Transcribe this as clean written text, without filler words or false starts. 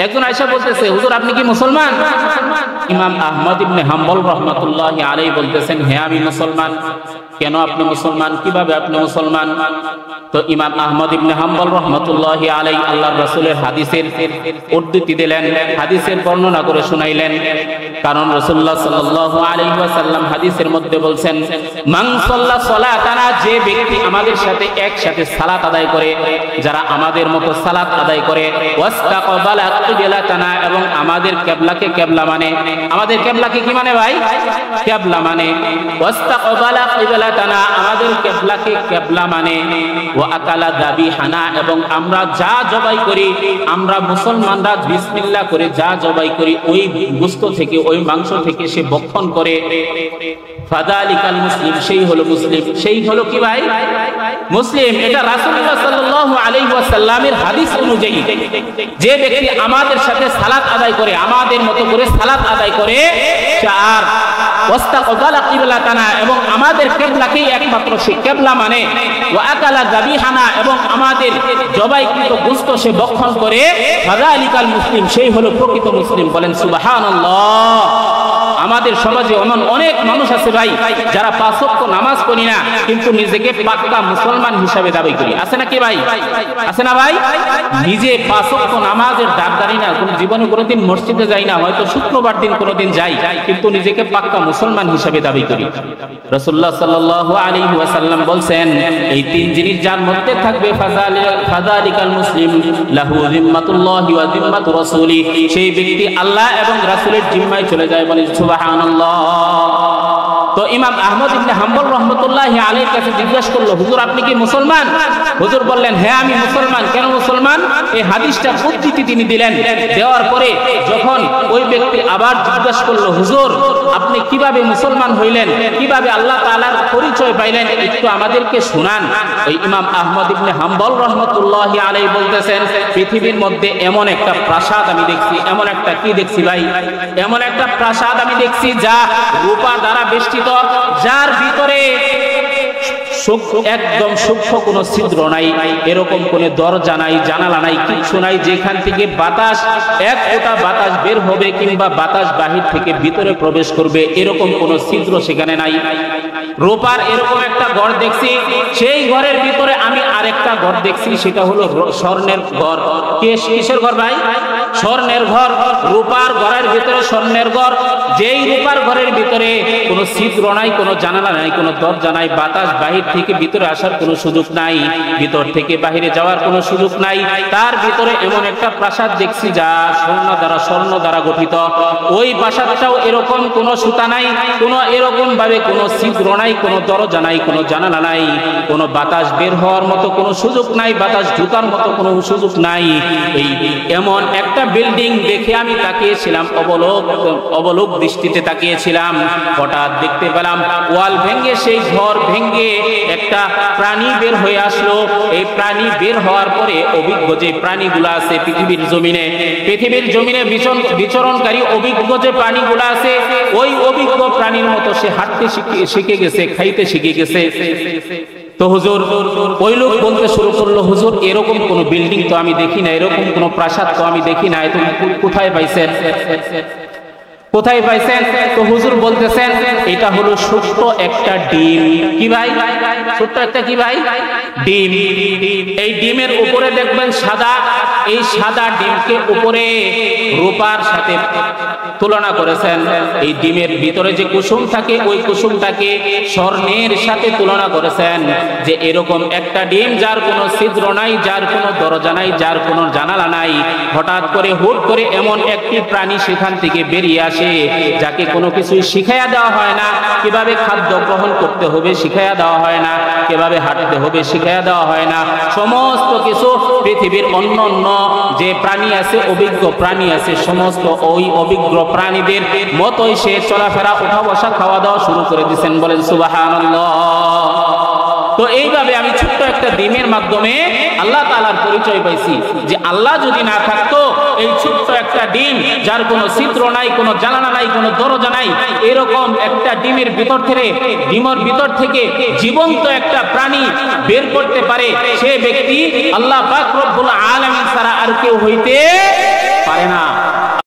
একজন আয়েশা বলতেছে, হুজুর আপনি কি মুসলমান? ইমাম আহমদ ইবনে হাম্বল রাহমাতুল্লাহি আলাইহি বলতেছেন, হ্যাঁ আমি মুসলমান। কেন আপনি মুসলমান? কিভাবে আপনি মুসলমান? তো ইমাম আহমদ ইবনে হাম্বল রাহমাতুল্লাহি আলাইহি আল্লাহর রাসূলের হাদিসের উদ্ধৃতি দিলেন, হাদিসের বর্ণনা করে শুনাইলেন। কারণ রাসূলুল্লাহ সাল্লাল্লাহু আলাইহি ওয়াসাল্লাম হাদিসের মধ্যে বলছেন, মান সাল্লা সালাতানা, যে ব্যক্তি আমাদের সাথে একসাথে সালাত আদায় করে, যারা আমাদের মতো সালাত আদায় করে, ওয়াস্তাকবালা কিবলাতানা, এবং আমাদের কিবলাকে কিবলা মানে, আমাদের কিবলাকে কি মানে ভাই? কিবলা মানে। ওয়াস্তাকবালা কিবলাতানা, আমাদের কিবলাকে কিবলা মানে। ওয়া আকালা যাবিহানা, এবং আমরা যা জবাই করি, আমরা মুসলমানরা বিসমিল্লাহ করে যা জবাই করি, ওই গোশত থেকে, ওই মাংস থেকে সে ভক্ষণ করে। ফাযালিকাল মুসলিম, সেই হলো মুসলিম। সেই হলো কি ভাই? মুসলিম। এটা রাসূলুল্লাহ সাল্লাল্লাহু আলাইহি ওয়াসাল্লামের হাদিস অনুযায়ী যে ব্যক্তি আমাদের সাথে সালাত আদায় করে, আমাদের মতো করে সালাত আদায় করে, আর ওয়াস্তাকবালা কিবলাতানা, এবং আমাদের কিবলাকেই একমাত্র সে কিবলা মানে, ওয়া আকালা যাবিহানা, এবং আমাদের জবাইকৃত গোশত সে ভক্ষণ করে, ফাযালিকাল মুসলিম, সেই হলো প্রকৃত মুসলিম। বলেন সুবহানাল্লাহ। আমাদের সমাজে এমন অনেক মানুষ আছে ভাই, যারা 5 ওয়াক্ত নামাজ পড়ি না, কিন্তু নিজেকে পাক্কা মুসলমান হিসাবে দাবি করি। আছে নাকি ভাই? আছে না ভাই? নিজে 5 ওয়াক্ত নামাজের দাবদারি না, কোন জীবনে কোনোদিন মসজিদে যাই না, হয়তো শুক্রবার দিন কোনোদিন যাই, কিন্তু নিজেকে পাক্কা মুসলমান হিসাবে দাবি করি। রাসূলুল্লাহ সাল্লাল্লাহু আলাইহি ওয়াসাল্লাম বলছেন, এই 3 জিনিস যার মধ্যে থাকবে, ফাযালিকাল মুসলিম লাহু যিম্মাতুল্লাহি ওয়া যিম্মাতু রাসূলি, সেই ব্যক্তি আল্লাহ এবং রাসূলের জিম্মায় চলে যায়। বলেন সুবহানাল্লাহ। তো ইমাম আহমদ ইবনে হাম্বল রাহমাতুল্লাহি আলাইহির কাছে জিজ্ঞাসা করলো, হুজুর আপনি কি মুসলমান? হুজুর বললেন, হ্যাঁ আমি মুসলমান। কেন মুসলমান? এই হাদিসটা উদ্ধৃতি তিনি দিলেন। দেওয়ার পরে যখন ওই ব্যক্তি আবার জিজ্ঞাসা করলো, হুজুর আপনি কিভাবে মুসলমান হইলেন, কিভাবে আল্লাহ তাআলার পরিচয় পাইলেন, একটু আমাদেরকে শুনান। ওই ইমাম আহমদ ইবনে হাম্বল রাহমাতুল্লাহি আলাইহি বলতেছেন, পৃথিবীর মধ্যে এমন একটা প্রাসাদ আমি দেখছি, এমন একটা কি দেখছি ভাই? এমন একটা প্রাসাদ আমি দেখছি যা রূপা দ্বারা বেষ্টিত, যার ভিতরে একদম সূক্ষ্ম কোনো ছিদ্র নাই, এরকম কোনো দরজা নাই, জানালা নাই, কিছু নাই, যেখান থেকে বাতাস, এক ফোঁটা বাতাস বের হবে কিংবা বাতাস বাহির থেকে ভিতরে প্রবেশ করবে, এরকম কোনো ছিদ্র সেখানে নাই। রূপার এরকম একটা ঘর দেখছি, সেই ঘরের ভিতরে আমি আরেকটা ঘর দেখছি, সেটা হলো স্বর্ণের ঘর। কিসের ঘর ভাই? স্বর্ণের ঘর। রূপার ঘরের ভিতরে স্বর্ণের ঘর, যেই রূপার ঘরের ভিতরে কোনো ছিদ্র নাই, কোনো জানালা নাই, কোনো দরজা নাই, বাতাস বাহির থেকে ভিতরে আসার কোনো সুযোগ নাই, ভিতর থেকে বাহিরে যাওয়ার কোনো সুযোগ নাই, তার ভিতরে এমন একটা প্রাসাদ দেখছি যা স্বর্ণ দ্বারা গঠিত। ওই প্রাসাদটাও এরকম কোনো সুতা নাই, কোনো এরকম ভাবে কোনো ছিদ্র নাই, কোনো দরজা নাই, কোনো জানালা নাই, কোনো বাতাস বের হওয়ার মতো কোনো সুযোগ নাই, বাতাস ঢোকার মতো কোনো সুযোগ নাই। এই এমন একটা বিল্ডিং দেখে আমি তাকিয়েছিলাম, অবলোক দৃষ্টিতে তাকিয়েছিলাম। হঠাৎ দেখতে পেলাম ওয়াল ভেঙে, সেই ঘর ভেঙে একটা প্রাণী বের হয়ে আসলো। এই প্রাণী বের হওয়ার পরে অভিজ্ঞ যে প্রাণীগুলো আছে পৃথিবীর জমিনে বিচরণকারী অভিজ্ঞ যে প্রাণীগুলো আছে, ওই অভিজ্ঞ প্রাণীর মতো সে হাঁটতে শিখে গেছে, খাইতে শিখে গেছে। তো হুজুর, ওই লোক বলতে শুরু করলো, হুজুর এরকম কোন বিল্ডিং তো আমি দেখি না, এরকম কোন প্রাসাদ তো আমি দেখি না, তুমি কোথায় পাইছেন? কোথায় পাইছেন? তো হুজুর বলতেছেন, এটা হলো ছোট্ট একটা ডিম। কি ভাই? ছোট্ট একটা কি ভাই? ডিম। এই ডিমের উপরে দেখবেন সাদা, এই সাদা ডিমকে উপরে রূপার সাথে তুলনা করেছেন। এই ডিমের ভিতরে যে কুসুম থাকে, ওই কুসুমটাকে স্বর্ণের সাথে তুলনা করেছেন, যে এরকম একটা ডিম যার কোনো ছিদ্র নাই, যার কোনো দরজা নাই, যার কোনো জানালা নাই। হঠাৎ করে হুট করে এমন একটি প্রাণী সেখান থেকে বেরিয়ে আসে, যাকে কোনো কিছুই শিখাইয়া দেওয়া হয় না, কিভাবে খাদ্য গ্রহণ করতে হবে শিখাইয়া দেওয়া হয় না, কিভাবে হাঁটতে হবে শিখাইয়া দেওয়া হয় না। সমস্ত কিছু পৃথিবীর অন্য যে প্রাণী আছে, অভিজ্ঞ প্রাণী আছে, সমস্ত ওই অভিজ্ঞ প্রাণীদের মতোই সে চলাফেরা, উঠা বসা, খাওয়া দাওয়া শুরু করে দিয়েছেন। বলেন সুবহানাল্লাহ। তো এইভাবে আমি ছোট্ট একটা ডিমের মাধ্যমে আল্লাহ তাআলার পরিচয় পাইছি, যে আল্লাহ যদি না থাকতো, এই ছোট্ট একটা ডিম যার কোনো ছিদ্র নাই, কোনো জানালা নাই, কোনো দরজা নাই, এরকম একটা ডিমের ভিতর থেকে জীবন্ত একটা প্রাণী বের করতে পারে, সে ব্যক্তি আল্লাহ পাক রব্বুল আলামিন ছাড়া আর কেউ হইতে পারে না।